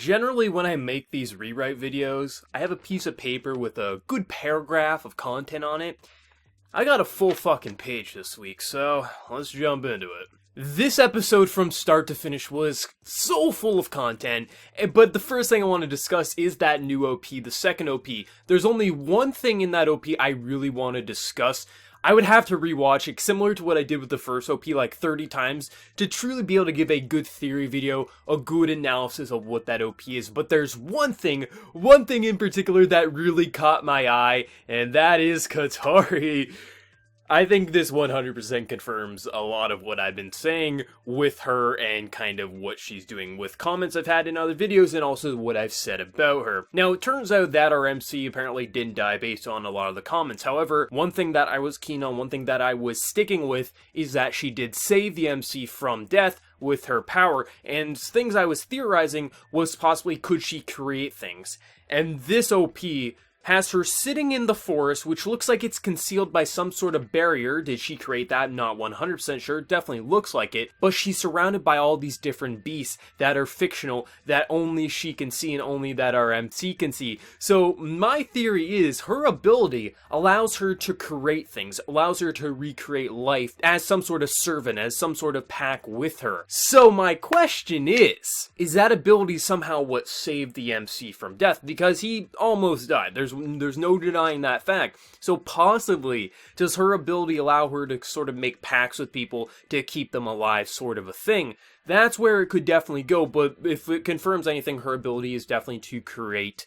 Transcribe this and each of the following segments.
Generally, when I make these rewrite videos, I have a piece of paper with a good paragraph of content on it. I got a full fucking page this week, so let's jump into it. This episode from start to finish was so full of content, but the first thing I want to discuss is that new OP, the second OP. There's only one thing in that OP I really want to discuss. I would have to rewatch it, similar to what I did with the first OP like 30 times, to truly be able to give a good theory video, a good analysis of what that OP is. But there's one thing in particular that really caught my eye, and that is Kagari. I think this 100% confirms a lot of what I've been saying with her and kind of what she's doing with comments I've had in other videos and also what I've said about her. Now, it turns out that our MC apparently didn't die based on a lot of the comments. However, one thing that I was keen on, one thing that I was sticking with is that she did save the MC from death with her power, and things I was theorizing was possibly could she create things. And this OP has her sitting in the forest, which looks like it's concealed by some sort of barrier. Did she create that? Not 100% sure. Definitely looks like it. But she's surrounded by all these different beasts that are fictional, that only she can see and only that our MC can see. So my theory is her ability allows her to create things, allows her to recreate life as some sort of servant, as some sort of pack with her. So my question is that ability somehow what saved the MC from death? Because he almost died. There's no denying that fact. So possibly, does her ability allow her to sort of make pacts with people to keep them alive, sort of a thing? That's where it could definitely go, but if it confirms anything, her ability is definitely to create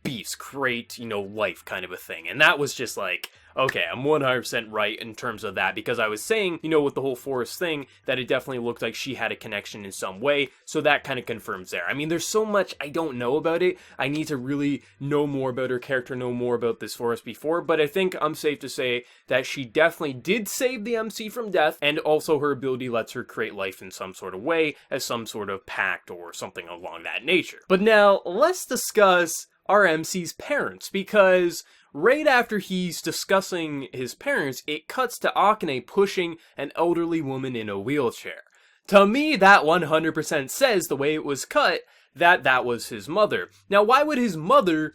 beasts, create, life kind of a thing. And that was just like, okay, I'm 100% right in terms of that, because I was saying, with the whole forest thing, that it definitely looked like she had a connection in some way, so that kind of confirms there. I mean, there's so much I don't know about it. I need to really know more about her character, know more about this forest before, but I think I'm safe to say that she definitely did save the MC from death, and also her ability lets her create life in some sort of way, as some sort of pact or something along that nature. But now, let's discuss our MC's parents, because right after he's discussing his parents, it cuts to Akane pushing an elderly woman in a wheelchair. To me, that 100% says, the way it was cut, that that was his mother. Now, why would his mother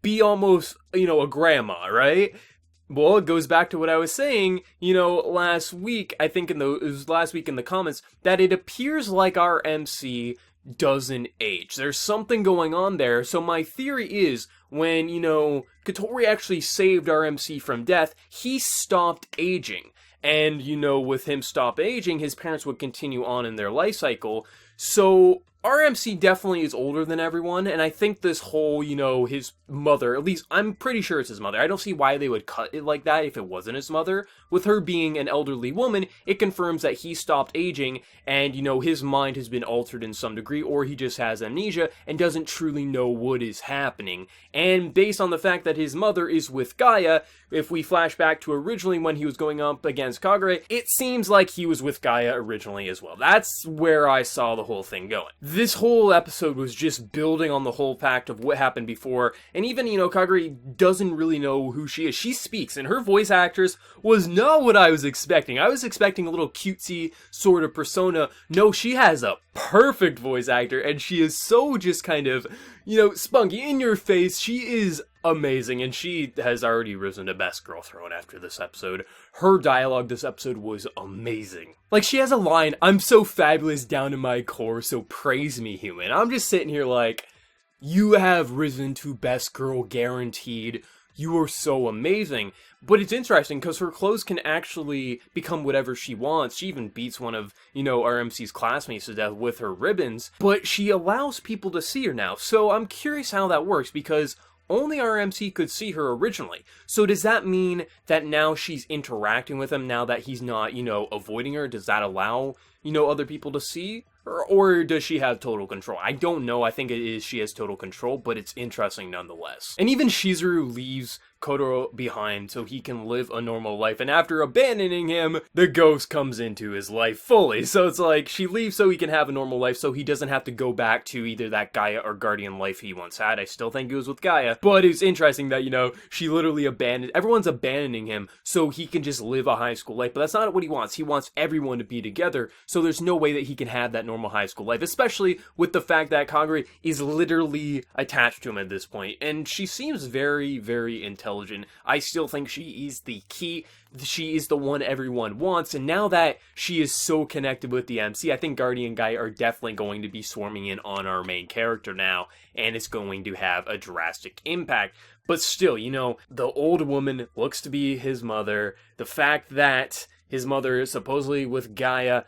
be almost, a grandma, right? Well, it goes back to what I was saying, last week, I think it was last week in the comments, that it appears like our MC doesn't age. There's something going on there. So my theory is when, Katori actually saved our MC from death, he stopped aging. And, with him stop aging, his parents would continue on in their life cycle. So our MC definitely is older than everyone, and I think this whole, his mother, at least I'm pretty sure it's his mother. I don't see why they would cut it like that if it wasn't his mother. With her being an elderly woman, it confirms that he stopped aging, and, his mind has been altered in some degree, or he just has amnesia and doesn't truly know what is happening. And based on the fact that his mother is with Gaia, if we flash back to originally when he was going up against Kagari, it seems like he was with Gaia originally as well. That's where I saw the whole thing going. This whole episode was just building on the whole fact of what happened before, and even, Kagari doesn't really know who she is. She speaks, and her voice actress was not what I was expecting. I was expecting a little cutesy sort of persona. No, she has a perfect voice actor, and she is so just kind of, spunky, in your face. She is amazing, and she has already risen to best girl throne after this episode. Her dialogue this episode was amazing. Like, she has a line, "I'm so fabulous down in my core, so praise me, human." I'm just sitting here like, you have risen to best girl guaranteed. You are so amazing. But it's interesting because her clothes can actually become whatever she wants. She even beats one of, our MC's classmates to death with her ribbons. But she allows people to see her now. So I'm curious how that works, because only our MC could see her originally. So does that mean that now she's interacting with him now that he's not, avoiding her? Does that allow, other people to see her? Or does she have total control? I don't know. I think it is she has total control, but it's interesting nonetheless. And even Shizuru leaves Kotaro behind so he can live a normal life. And after abandoning him, the ghost comes into his life fully. So it's like she leaves so he can have a normal life so he doesn't have to go back to either that Gaia or Guardian life he once had. I still think it was with Gaia. But it's interesting that, she literally everyone's abandoning him so he can just live a high school life. But that's not what he wants. He wants everyone to be together. So there's no way that he can have that normal high school life, especially with the fact that Kagari is literally attached to him at this point. And she seems very, very intelligent. I still think she is the key. She is the one everyone wants. And now that she is so connected with the MC, I think Guardian Gaia are definitely going to be swarming in on our main character now. And it's going to have a drastic impact. But still, the old woman looks to be his mother. The fact that his mother is supposedly with Gaia,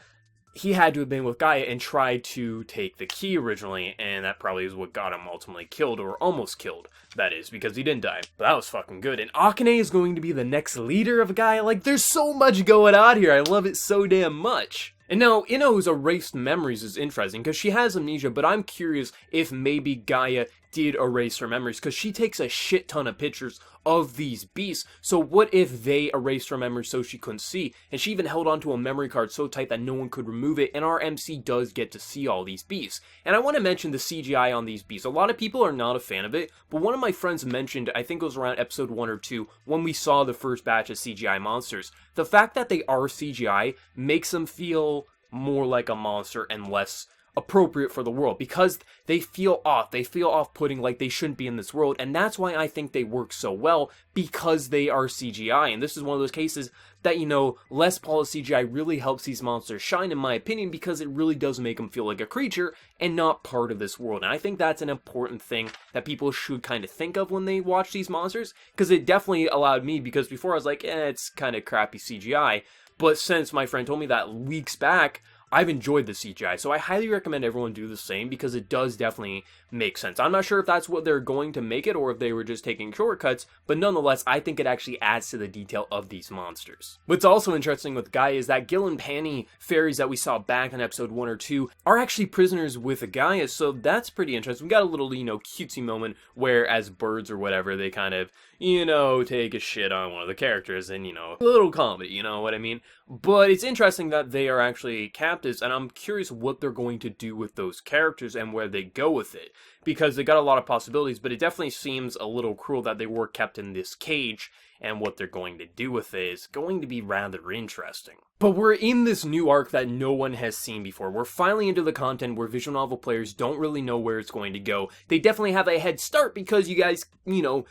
he had to have been with Gaia and tried to take the key originally, and that probably is what got him ultimately killed, or almost killed, that is, because he didn't die. But that was fucking good. And Akane is going to be the next leader of Gaia. Like, there's so much going on here. I love it so damn much. And now, Ino's erased memories is interesting, because she has amnesia, but I'm curious if maybe Gaia did erase her memories, because she takes a shit ton of pictures of these beasts. So what if they erased her memory so she couldn't see? And she even held onto a memory card so tight that no one could remove it, and our MC does get to see all these beasts. And I want to mention the CGI on these beasts. A lot of people are not a fan of it, but one of my friends mentioned, I think it was around episode 1 or 2, when we saw the first batch of CGI monsters, the fact that they are CGI makes them feel more like a monster and less appropriate for the world, because they feel off. They feel off-putting, like they shouldn't be in this world, and that's why I think they work so well, because they are CGI. And this is one of those cases that, less polished CGI really helps these monsters shine, in my opinion, because it really does make them feel like a creature and not part of this world. And I think that's an important thing that people should kind of think of when they watch these monsters, because it definitely allowed me, because before I was like, it's kind of crappy CGI, but since my friend told me that weeks back, I've enjoyed the CGI, so I highly recommend everyone do the same, because it does definitely make sense. I'm not sure if that's what they're going to make it, or if they were just taking shortcuts, but nonetheless, I think it actually adds to the detail of these monsters. What's also interesting with Gaia is that Gil and Panny fairies that we saw back in episode 1 or 2 are actually prisoners with Gaia, so that's pretty interesting. We got a little, cutesy moment where, as birds or whatever, they kind of, take a shit on one of the characters, and, a little comedy, you know what I mean? But it's interesting that they are actually captives, and I'm curious what they're going to do with those characters and where they go with it, because they got a lot of possibilities, but it definitely seems a little cruel that they were kept in this cage, and what they're going to do with it is going to be rather interesting. But we're in this new arc that no one has seen before. We're finally into the content where visual novel players don't really know where it's going to go. They definitely have a head start because you guys, know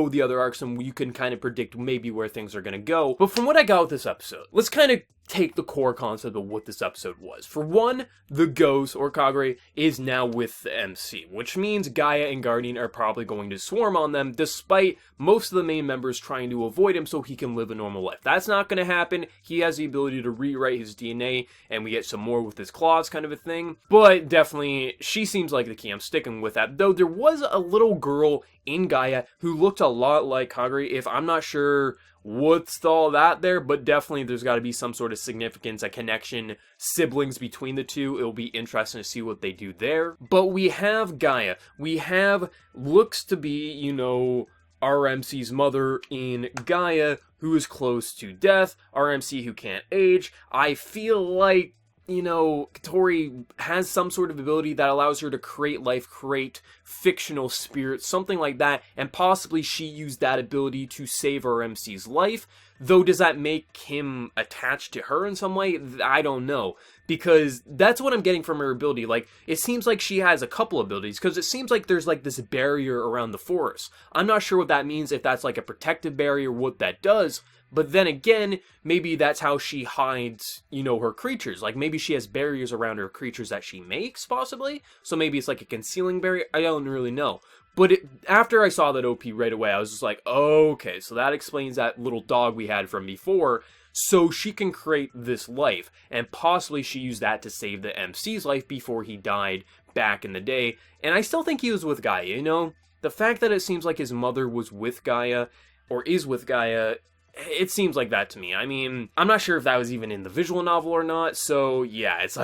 the other arcs, and you can kind of predict maybe where things are going to go. But from what I got with this episode, let's kind of take the core concept of what this episode was. For one, the ghost, or Kagari, is now with the MC, which means Gaia and Guardian are probably going to swarm on them, despite most of the main members trying to avoid him so he can live a normal life. That's not going to happen. He has the ability to rewrite his DNA, and we get some more with his claws, kind of a thing. But definitely, she seems like the key. I'm sticking with that. Though there was a little girl in Gaia who looked a lot like Kagari. If I'm not sure what's all that there, but definitely there's got to be some sort of significance, a connection, siblings between the two. It'll be interesting to see what they do there. But we have Gaia. We have, looks to be, RMC's mother in Gaia, who is close to death, RMC who can't age. I feel like, Katori has some sort of ability that allows her to create life, create fictional spirits, something like that, and possibly she used that ability to save RMC's life. Though, does that make him attached to her in some way? I don't know. Because that's what I'm getting from her ability. Like, it seems like she has a couple abilities, because it seems like there's like this barrier around the forest. I'm not sure what that means, if that's like a protective barrier, what that does. But then again, maybe that's how she hides, her creatures. Like, maybe she has barriers around her creatures that she makes, possibly? So maybe it's like a concealing barrier? I don't really know. But after I saw that OP right away, I was just like, okay, so that explains that little dog we had from before. So she can create this life, and possibly she used that to save the MC's life before he died back in the day. And I still think he was with Gaia, The fact that it seems like his mother was with Gaia, or is with Gaia, it seems like that to me. I mean, I'm not sure if that was even in the visual novel or not, so yeah, it's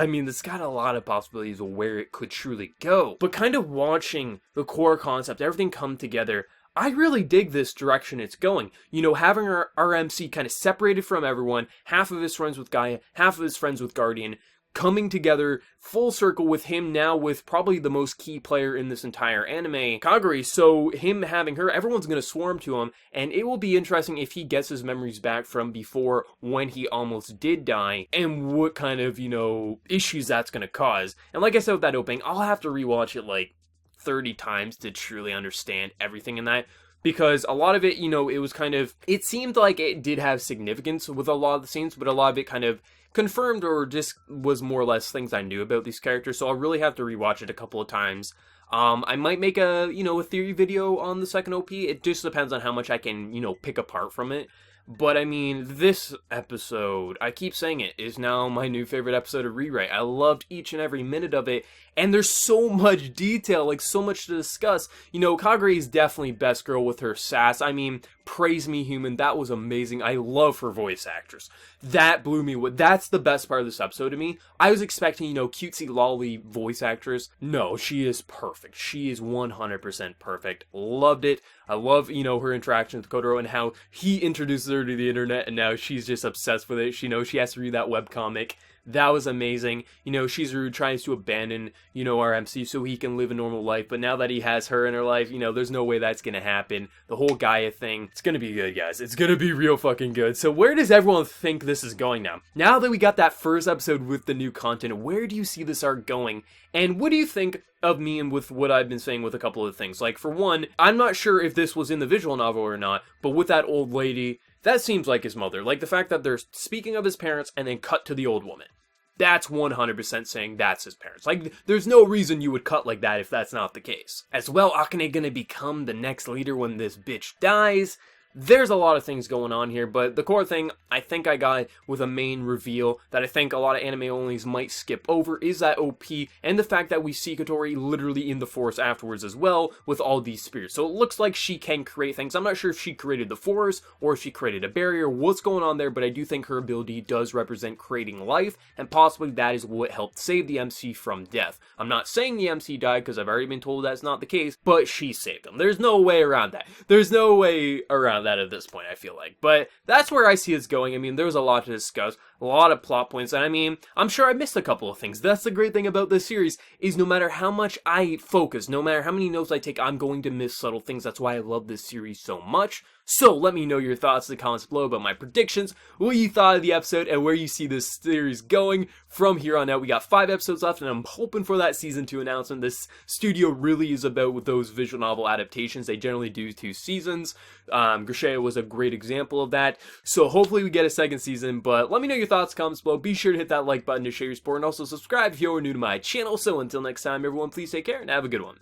got a lot of possibilities of where it could truly go. But kind of watching the core concept, everything come together, I really dig this direction it's going. You know, having our MC kind of separated from everyone, half of his friends with Gaia, half of his friends with Guardian, coming together full circle with him now with probably the most key player in this entire anime, Kagari. So him having her, everyone's going to swarm to him, and it will be interesting if he gets his memories back from before when he almost did die, and what kind of, you know, issues that's going to cause. And like I said with that opening, I'll have to rewatch it like 30 times to truly understand everything in that. Because a lot of it, you know, it was kind of, it seemed like it did have significance with a lot of the scenes, but a lot of it kind of confirmed or just was more or less things I knew about these characters, so I'll really have to rewatch it a couple of times. I might make a, you know, a theory video on the second OP. It just depends on how much I can, you know, pick apart from it. But I mean, this episode, I keep saying it, is now my new favorite episode of Rewrite. I loved each and every minute of it, and there's so much detail, like so much to discuss. You know, Kagari is definitely best girl with her sass. I mean, praise me human, that was amazing. I love her voice actress. That blew me away. That's the best part of this episode to me. I was expecting, you know, cutesy lolly voice actress. No, she is perfect. She is 100% perfect. Loved it. I love, you know, her interaction with Kotaro and how he introduces her to the internet and now she's just obsessed with it. She knows she has to read that webcomic. That was amazing. You know, Shizuru tries to abandon, you know, our MC so he can live a normal life. But now that he has her in her life, you know, there's no way that's going to happen. The whole Gaia thing, it's going to be good, guys. It's going to be real fucking good. So where does everyone think this is going now? Now that we got that first episode with the new content, where do you see this arc going? And what do you think of me and with what I've been saying with a couple of things? Like, for one, I'm not sure if this was in the visual novel or not, but with that old lady, that seems like his mother. Like, the fact that they're speaking of his parents and then cut to the old woman. That's 100% saying that's his parents. Like, there's no reason you would cut like that if that's not the case. As well, Akane gonna become the next leader when this bitch dies. There's a lot of things going on here, but the core thing I think I got with a main reveal that I think a lot of anime-onlys might skip over is that OP, and the fact that we see Kotori literally in the forest afterwards as well, with all these spears. So it looks like she can create things. I'm not sure if she created the forest, or if she created a barrier, what's going on there, but I do think her ability does represent creating life, and possibly that is what helped save the MC from death. I'm not saying the MC died, because I've already been told that's not the case, but she saved him. There's no way around that. There's no way around that at this point, I feel like. But that's where I see it's going. I mean, there's a lot to discuss, a lot of plot points, and I mean, I'm sure I missed a couple of things. That's the great thing about this series, is no matter how much I focus, no matter how many notes I take, I'm going to miss subtle things. That's why I love this series so much. So let me know your thoughts in the comments below about my predictions, what you thought of the episode, and where you see this series going from here on out. We got 5 episodes left, and I'm hoping for that season 2 announcement. This studio really is about with those visual novel adaptations. They generally do 2 seasons. Grisha was a great example of that. So hopefully we get a second season, but let me know your thoughts in the comments below. Be sure to hit that like button to share your support, and also subscribe if you're new to my channel. So until next time, everyone, please take care and have a good one.